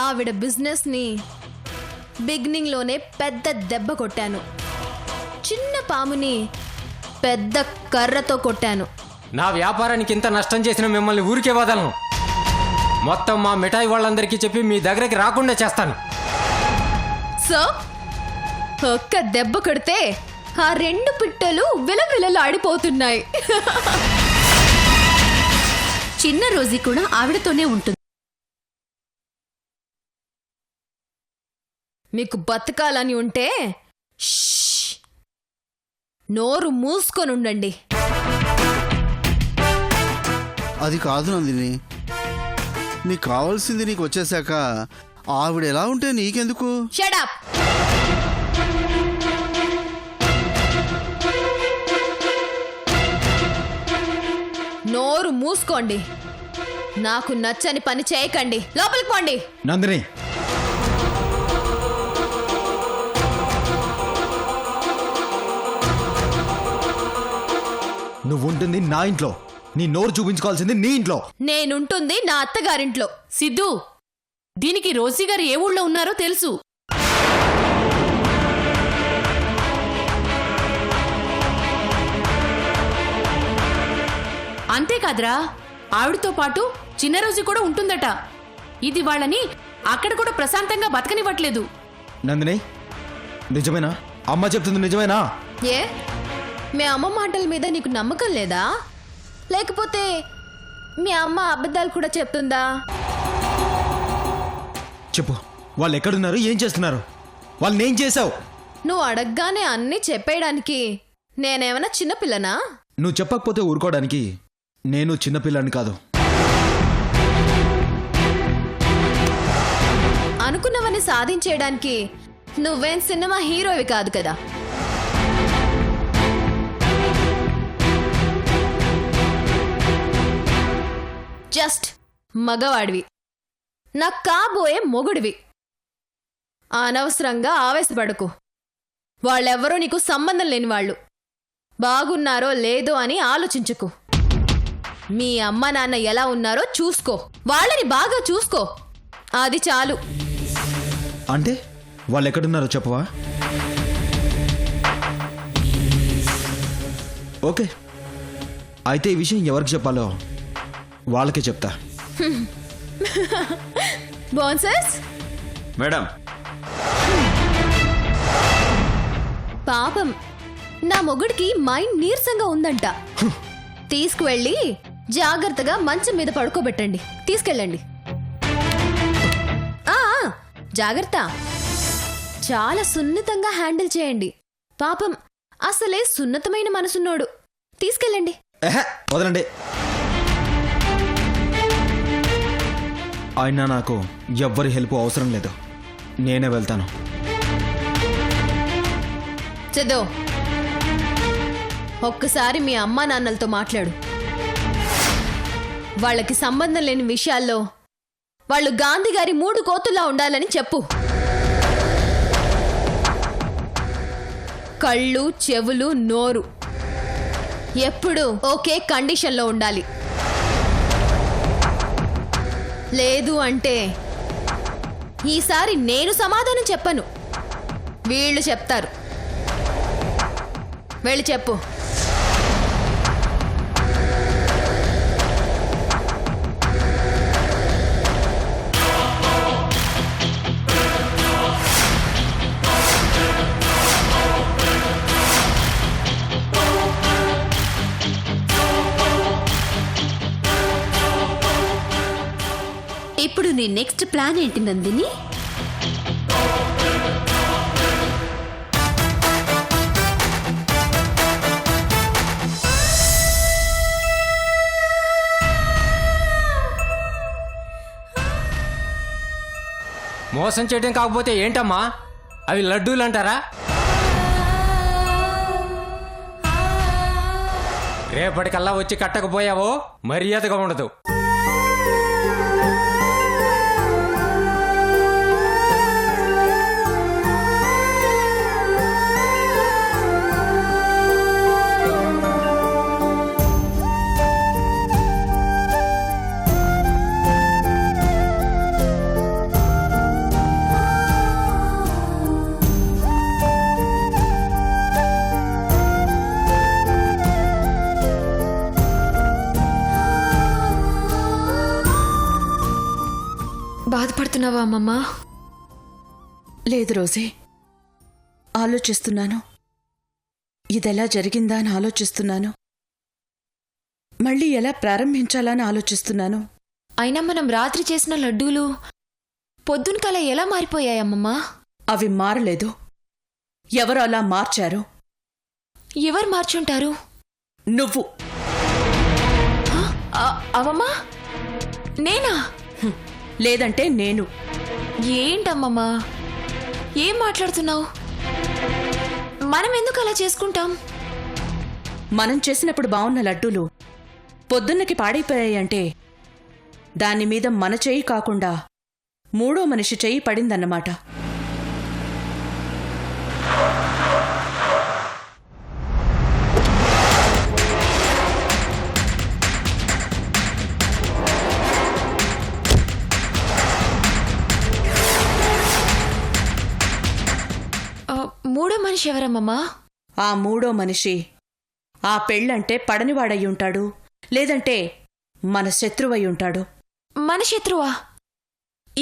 ఆవిడ బిజినెస్ని బిగినింగ్లోనే పెద్ద దెబ్బ కొట్టాను. చిన్న పాముని పెద్ద కర్రతో కొట్టాను. నా వ్యాపారానికి ఇంత నష్టం చేసిన మిమ్మల్ని ఊరికే వదలను. మొత్తం మా మిఠాయి వాళ్ళందరికీ చెప్పి మీ దగ్గరికి రాకుండా చేస్తాను. సో ఒక్క దెబ్బ కొడితే ఆ 2 పిట్టలు విలవిలలాడిపోతున్నాయి. చిన్న రోజీ కూడా ఆవిడతోనే ఉంటుంది. మీకు బతకాలని ఉంటే నోరు మూసుకొని ఉండండి. అది కాదు నందిని, నీకు కావాల్సింది నీకు వచ్చేసాక ఆవిడ ఎలా ఉంటే నీకెందుకు? Shut up. నోరు మూసుకోండి. నాకు నచ్చని పని చేయకండి. లోపలికి పోండి. నందిని, నువ్వు ఉంటుంది నా ఇంట్లో, నీ నోరు చూపించుకోవాల్సింది నీ ఇంట్లో. నేనుంటుంది నా అత్తగారింట్లో. సిద్ధు, దీనికి రోజీ గారు ఏ ఊళ్ళో ఉన్నారో తెలుసు. అంతేకాదురా, ఆవిడతో పాటు చిన్న రోజీ కూడా ఉంటుందట. ఇది వాళ్ళని అక్కడ కూడా ప్రశాంతంగా బతకనివ్వట్లేదు. నందిని, నిజమేనా? అమ్మ చెప్తుంది నిజమేనా? ఏ మీ అమ్మ మాటల మీద నీకు నమ్మకం లేదా? లేకపోతే మీ అమ్మ అబద్ధాలు కూడా చెప్తుందా? చెప్పు, వాళ్ళు ఎక్కడున్నారు, ఏం చేస్తున్నారు, వాళ్ళని ఏం చేసావు? నువ్వు అడగగానే అన్నీ చెప్పేయడానికి నేనేమైనా చిన్నపిల్లనా? నువ్వు చెప్పకపోతే ఊరుకోవడానికి నేను చిన్నపిల్లని కాదు. అనుకున్నవన్నీ సాధించేయడానికి నువ్వేం సినిమా హీరోవి కాదు కదా. జస్ట్ మగవాడివి, నాకు కాబోయే మొగుడివి. అనవసరంగా ఆవేశపడకు. వాళ్ళెవ్వరూ నీకు సంబంధం లేని వాళ్ళు. బాగున్నారో లేదో అని ఆలోచించకు. మీ అమ్మ నాన్న ఎలా ఉన్నారో చూసుకో. వాళ్ళని బాగా చూసుకో. అది చాలు. అంటే వాళ్ళు ఎక్కడున్నారో చెప్పవా? ఓకే, అయితే ఈ విషయం ఎవరికి చెప్పాలో వాళ్ళకే చెప్తా. బోన్సెస్ మేడం, పాపం నా మొగుడికి మైండ్ నీరసంగా ఉందంట. తీసుకువెళ్ళి జాగ్రత్తగా మంచం మీద పడుకోబెట్టండి. తీసుకెళ్ళండి. జాగ్రత్త. చాలా సున్నితంగా హ్యాండిల్ చేయండి. పాపం అసలే సున్నతమైన మనసున్నోడు. తీసుకెళ్ళండి. వదలండి. అయినా నాకు ఎవ్వరి హెల్ప్ అవసరం లేదు, నేనే వెళ్తాను. చదో, ఒక్కసారి మీ అమ్మా నాన్నలతో మాట్లాడు. వాళ్ళకి సంబంధం లేని విషయాల్లో వాళ్ళు గాంధీ గారి 3 కోతుల్లా ఉండాలని చెప్పు. కళ్ళు, చెవులు, నోరు ఎప్పుడు ఒకే కండిషన్లో ఉండాలి. లేదు అంటే ఈసారి నేను సమాధానం చెప్పను, వీళ్ళు చెప్తారు. వెళ్ళి చెప్పు. ఇప్పుడు నీ నెక్స్ట్ ప్లాన్ ఏంటి నందిని? మోసం చేయడం కాకపోతే ఏంటమ్మా? అవి లడ్డూలు అంటారా? రేపటికల్లా వచ్చి కట్టకపోయావో మర్యాదగా ఉండదు. బాధపడుతున్నావా అమ్మమ్మ? లేదు రోజీ, ఆలోచిస్తున్నాను. ఇదెలా జరిగిందా అని ఆలోచిస్తున్నాను. మళ్ళీ ఎలా ప్రారంభించాలని ఆలోచిస్తున్నాను. అయినా మనం రాత్రి చేసిన లడ్డూలు పొద్దున కల ఎలా మారిపోయాయమ్మమ్మ? అవి మారలేదు. ఎవరు అలా మార్చారు? ఎవరు మార్చుంటారు? నువ్వు. అవమ్మా, నేనా? లేదంటే నేను. ఏంటమ్మమ్మా, ఏం మాట్లాడుతున్నావు? మనం ఎందుకు అలా చేసుకుంటాం? మనం చేసినప్పుడు బావున్న లడ్డూలు పొద్దున్నకి పాడైపోయాయంటే దాని మీద మన చెయ్యి కాకుండా మూడో మనిషి చెయ్యి పడిందన్నమాట. మూడో మనిషి ఎవరమ్మమ్మా? ఆ మూడో మనిషి ఆ పెళ్ళంటే పడనివాడయ్యుంటాడు, లేదంటే మన శత్రువయ్యుంటాడు. మన శత్రువా?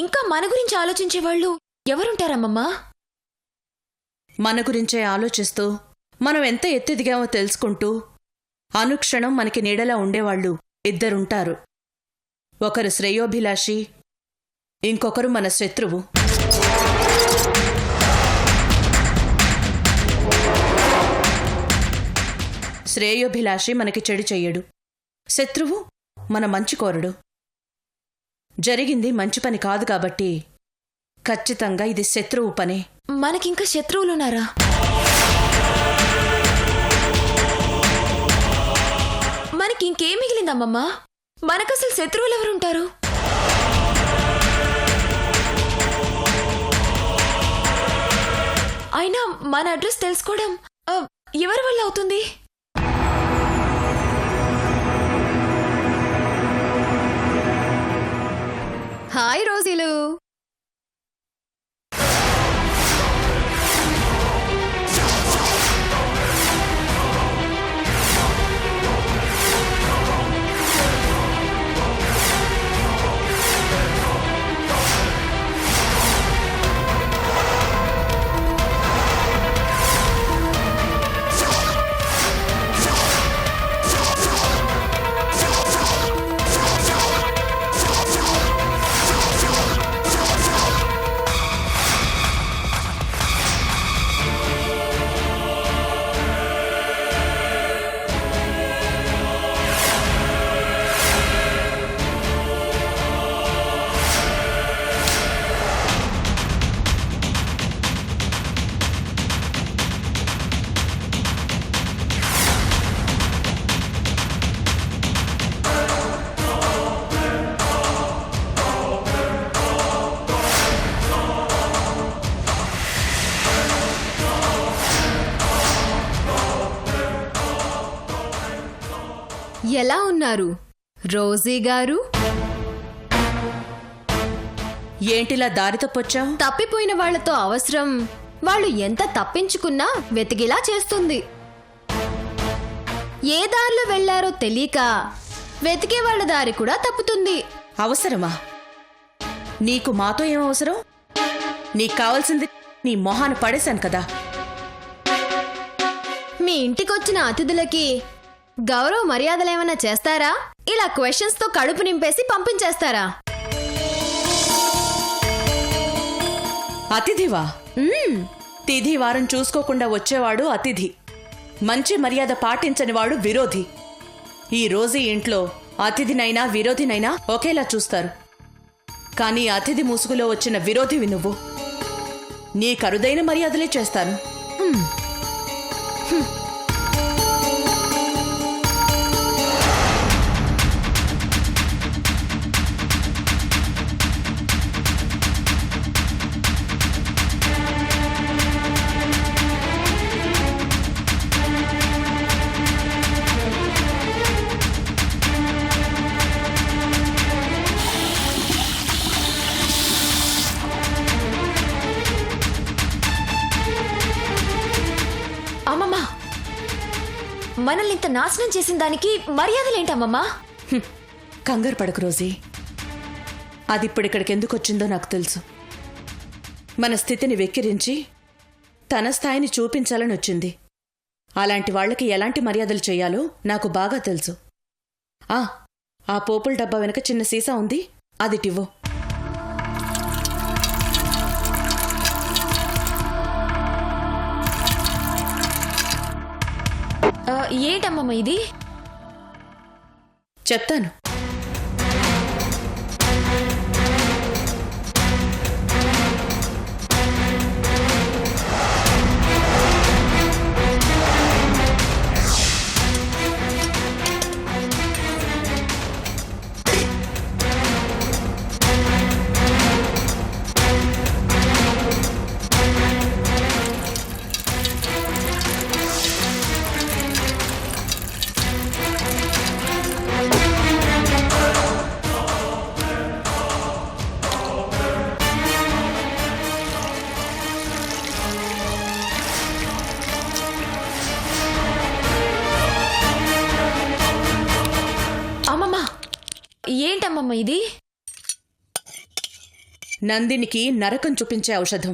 ఇంకా మన గురించి ఆలోచించేవాళ్ళు ఎవరుంటారమ్మమ్మా? మన గురించే ఆలోచిస్తూ మనం ఎంత ఎత్తిదిగామో తెలుసుకుంటూ అనుక్షణం మనకి నీడలా ఉండేవాళ్ళు ఇద్దరుంటారు. ఒకరు శ్రేయోభిలాషి, ఇంకొకరు మన శత్రువు. శ్రేయోభిలాషి మనకి చెడు చెయ్యడు, శత్రువు మన మంచి కోరడు. జరిగింది మంచి పని కాదు కాబట్టి ఖచ్చితంగా ఇది శత్రువు పనే. మనకింకా శత్రువులున్నారా? మనకింకేం మిగిలిందమ్మమ్మా? మనకసలు శత్రువులు ఎవరుంటారు? అయినా మన అడ్రస్ తెలుసుకోవడం ఎవరి వల్ల అవుతుంది? హాయ్ రోజీలు. ఎలా ఉన్నారు రోజీ గారు? ఏంటిలా దారి తప్పొచ్చావు? తప్పిపోయిన వాళ్లతో అవసరం వాళ్ళు ఎంత తప్పించుకున్నా వెతికిలా చేస్తుంది. ఏ దారిలో వెళ్లారో తెలియక వెతికే వాళ్ళ దారి కూడా తప్పుతుంది. అవసరమా? నీకు మాతో ఏం అవసరం? నీకు కావాల్సింది నీ మొహాన పడేశాను కదా. మీ ఇంటికొచ్చిన అతిథులకి గౌరవ మర్యాదలేమైనా చేస్తారా? ఇలా క్వశ్చన్స్ తో కడుపు నింపేసి పంపించేస్తారా? అతిథివా? తిథి వారం చూసుకోకుండా వచ్చేవాడు అతిథి. మంచి మర్యాద పాటించనివాడు విరోధి. ఈ రోజు ఇంట్లో అతిథినైనా విరోధినైనా ఒకేలా చూస్తారు. కానీ అతిథి ముసుగులో వచ్చిన విరోధివి నువ్వు. నీ కరుదైన మర్యాదలే చేస్తాను. అమ్మమ్మా, మనల్ని ఇంత నాశనం చేసిన దానికి మర్యాదలేంటమ్మమ్మా? కంగారు పడకు రోజీ. అది ఇప్పుడిక్కడికి ఎందుకు వచ్చిందో నాకు తెలుసు. మన స్థితిని వెక్కిరించి తన స్థాయిని చూపించాలని వచ్చింది. అలాంటి వాళ్ళకి ఎలాంటి మర్యాదలు చేయాలో నాకు బాగా తెలుసు. ఆ పోపుల డబ్బా వెనక చిన్న సీసా ఉంది, అది టివ్వు. ఏంటమ్మమ్మ ఇది? చెప్తాను. ఏంటమ్మమ్మ ఇది? నందినికి నరకం చూపించే ఔషధం,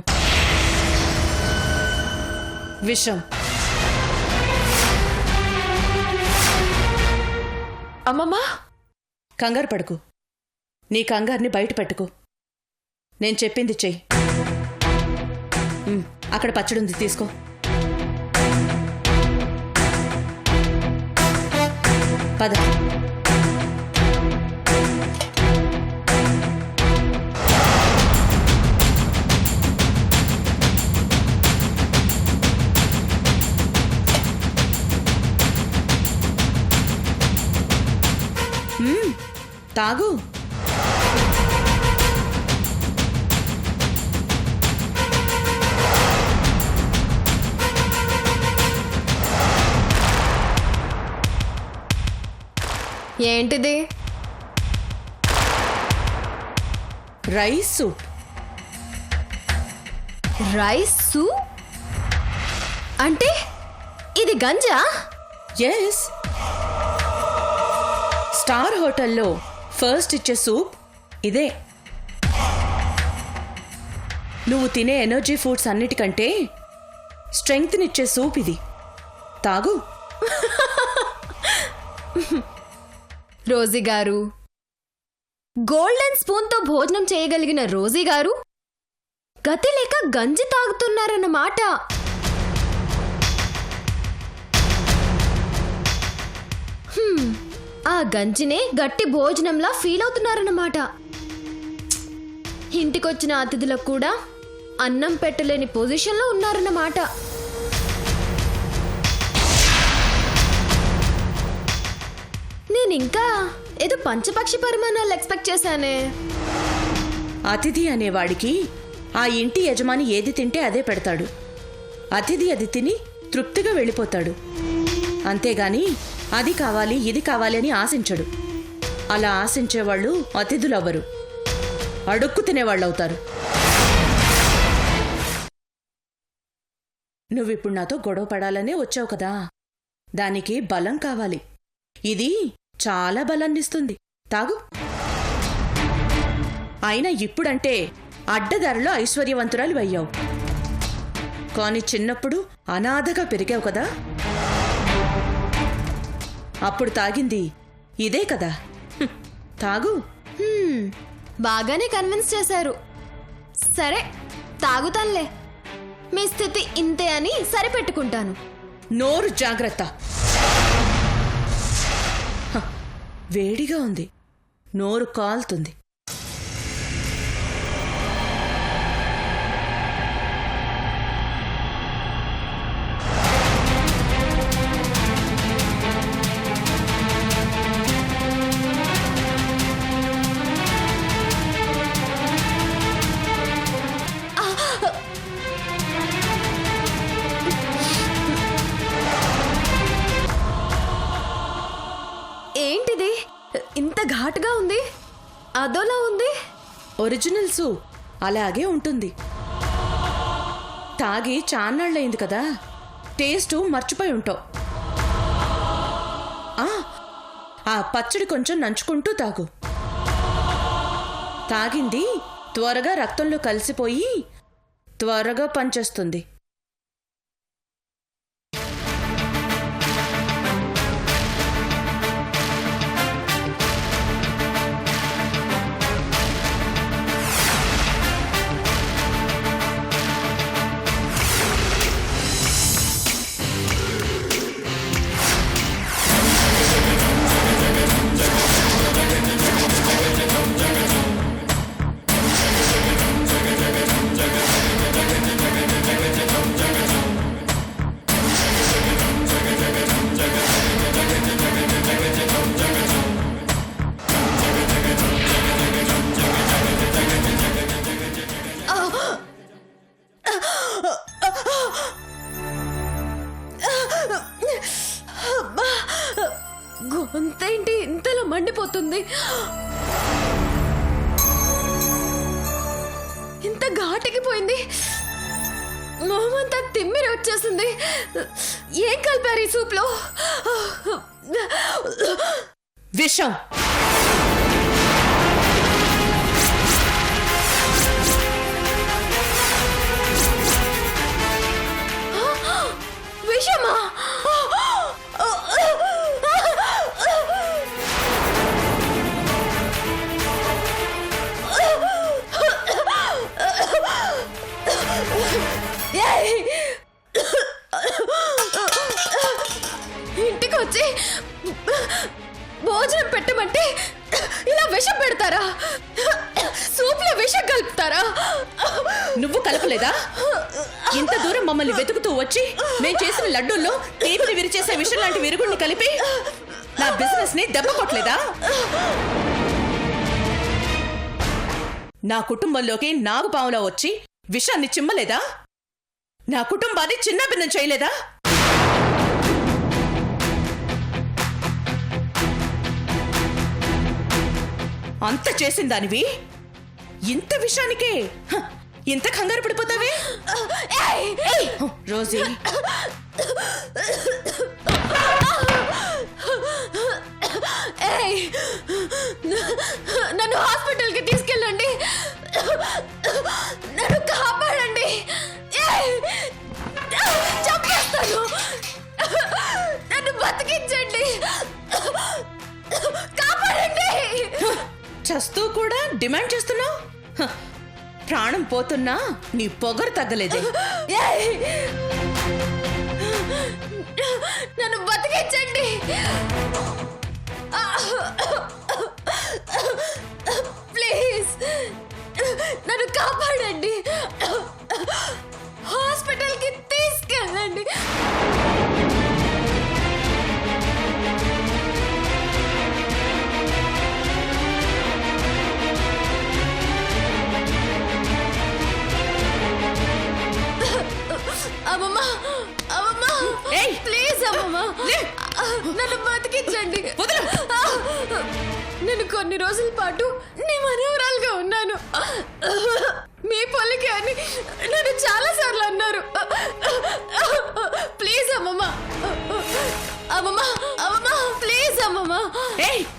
విషం. అమ్మమ్మ, కంగారు పడుకు. నీ కంగారుని బయట పెట్టుకో. నేను చెప్పింది చెయ్యి. అక్కడ పచ్చడుంది, తీసుకో. పద. తాగు. ఏంటిది? Rice soup. రైస్ సూప్ అంటే ఇది గంజా? ఎస్. స్టార్ హోటల్లో ఫస్ట్ ఇచ్చే సూప్ ఇదే. నువ్వు తినే ఎనర్జీ ఫుడ్స్ అన్నిటికంటే స్ట్రెంగ్త్నిచ్చే సూప్ ఇది. తాగు. రోజీ గారు, గోల్డెన్ స్పూన్తో భోజనం చేయగలిగిన రోజీ గారు గతి లేక గంజి తాగుతున్నారన్నమాట. ఆ గంజినే గట్టి భోజనంలా ఫీల్ అవుతున్నారన్నమాట. ఇంటికొచ్చిన అతిథులకు కూడా అన్నం పెట్టలేని పొజిషన్లో ఉన్నారన్నమాట. నేనింకా ఏదో పంచపక్షి పరిమాణాలు ఎక్స్పెక్ట్ చేశానే. అతిథి అనేవాడికి ఆ ఇంటి యజమాని ఏది తింటే అదే పెడతాడు. అతిథి అది తిని తృప్తిగా వెళ్ళిపోతాడు. అంతేగాని అది కావాలి ఇది కావాలి అని ఆశించడు. అలా ఆశించేవాళ్ళు అతిథులవ్వరు, అడుక్కు తినేవాళ్ళు అవుతారు. నువ్విప్పుడు నాతో గొడవ పడాలనే వచ్చావు కదా, దానికి బలం కావాలి. ఇది చాలా బలాన్నిస్తుంది. తాగు. అయినా ఇప్పుడంటే అడ్డదారిలో ఐశ్వర్యవంతురాలు అయ్యావు, కానీ చిన్నప్పుడు అనాథగా పెరిగావు కదా. అప్పుడు తాగింది ఇదే కదా. తాగు. బాగానే కన్విన్స్ చేశారు. సరే, తాగుతానులే. మీ స్థితి ఇంతే అని సరిపెట్టుకుంటాను. నోరు జాగ్రత్త. వేడిగా ఉంది, నోరు కాలుతుంది. ఏంటిది ఇంత ఘాటుగా ఉంది? అదోలా ఉంది. ఒరిజినల్ సూప్ అలాగే ఉంటుంది. తాగి చాన్నాళ్ళయింది కదా, టేస్టు మర్చిపోయి ఉంటావు. ఆ పచ్చడి కొంచెం నంచుకుంటూ తాగు. తాగింది త్వరగా రక్తంలో కలిసిపోయి త్వరగా పనిచేస్తుంది. గొంతేంటి ఇంతలో మండిపోతుంది? ఇంత ఘాటికి పోయింది. మొహమంతా తిమ్మిరి వచ్చేసింది. ఏం కలిపారు ఈ సూప్లో? విషం. విషమా? ఇంటికి వచ్చి భోజనం పెట్టమంటే ఇలా విషం పెడతారా? సూప్లో విషం కలుపుతారా? నువ్వు కలపలేదా? ఇంత దూరం మమ్మల్ని వెతుకుతూ వచ్చి మేం చేసిన లడ్డూల్లో తీపిని విరిచేసే విషం లాంటి విరుగుడిని కలిపి నా బిజినెస్ ని దెబ్బ కొట్టలేదా? నా కుటుంబంలోకి నాగుపాములా వచ్చి విషాన్ని చిమ్మలేదా? నా కుటుంబాన్ని చిన్నభిన్నం చేయలేదా? అంత చేసిన దానివి ఇంత విషయానికే ఇంత కంగారు పడిపోతావే? రోజీ, నన్ను హాస్పిటల్కి తీసుకెళ్ళండి. నన్ను కాపాడండి. చంపేస్తాను. నన్ను బతికించండి. కాపాడండి. చస్తూ కూడా డిమాండ్ చేస్తున్నావు? ప్రాణం పోతున్నా నీ పొగరు తగ్గలేదే. నన్ను బతికించండి. ప్లీజ్ నన్ను కాపాడండి. హాస్పిటల్కి తీసుకెళ్ళండి. అమ్మమ్మ, అమ్మమ్మ, ప్లీజ్ అమ్మమ్మ, నన్ను బతికించండి. నేను కొన్ని రోజుల పాటు నీ మనవరాలుగా ఉన్నాను. మీ పొలికి అని నన్ను చాలా సార్లు అన్నారు. ప్లీజ్ అమ్మమ్మ, అమ్మమ్మ, అమ్మమ్మ, ప్లీజ్ అమ్మమ్మ.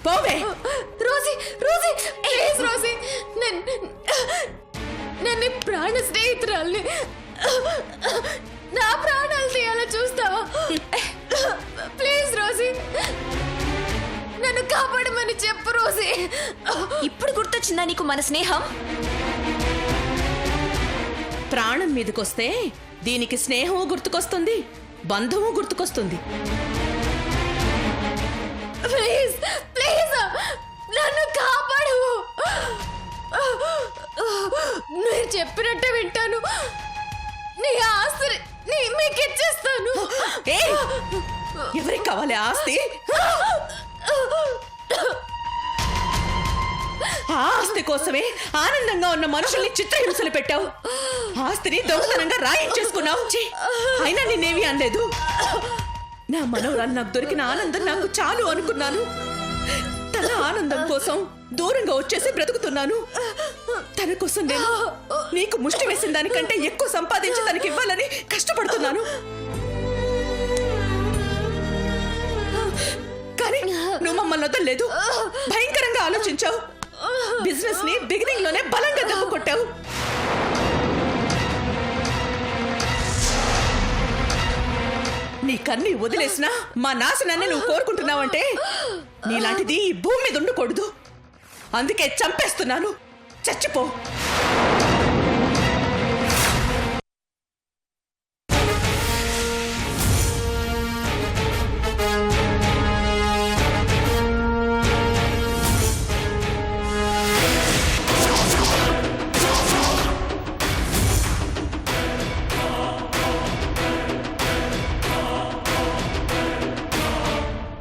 పోవే రోజీ, రోజీ, ప్లీజ్ రోజీ, నేను ప్రాణ స్నేహితురాల్ని. నా ప్రాణాలు తీయాలని చూస్తావా? ప్లీజ్ రోజీ, నన్ను కాపాడమని చెప్పు రోజీ. ఇప్పుడు గుర్తొచ్చిందా నీకు మన స్నేహం? ప్రాణం మీదకొస్తే దీనికి స్నేహము గుర్తుకొస్తుంది, బంధము గుర్తుకొస్తుంది. ప్లీజ్, ప్లీజ్ నన్ను కాపాడు. నేను చెప్పినట్టే వింటాను. నీ ఆస్తిని మీకు ఇచ్చేస్తాను. ఎవరికి కావాలి ఆస్తి? ఆస్తి కోసమే ఆనందంగా ఉన్న మనుషుల్ని చిత్రహింసలు పెట్టావు. ఆస్తిని దొంగతనంగా రాయించేసుకున్నావు. అయినా నేనేవి అనలేదు. నా మనవరాలు నాకు దొరికిన ఆనందం నాకు చాలు అనుకున్నాను. తన ఆనందం కోసం దూరంగా వచ్చేసి బ్రతుకుతున్నాను. తన కోసం నేను నీకు ముష్టి వేసిన దానికంటే ఎక్కువ సంపాదించి తనకి ఇవ్వాలని కష్టపడుతున్నాను. కానీ నువ్వు మమ్మల్ని వదలలేదు. భయంకరంగా ఆలోచించావు. బిజినెస్ ని బిగినింగ్ లోనే బలంగా దెబ్బ కొట్టావు. నీ కన్ని వదిలేసినా మా నాశనాన్ని నువ్వు కోరుకుంటున్నావంటే నీలాంటిది ఈ భూమి మీద ఉండకూడదు. అందుకే చంపేస్తున్నాను. చచ్చిపో.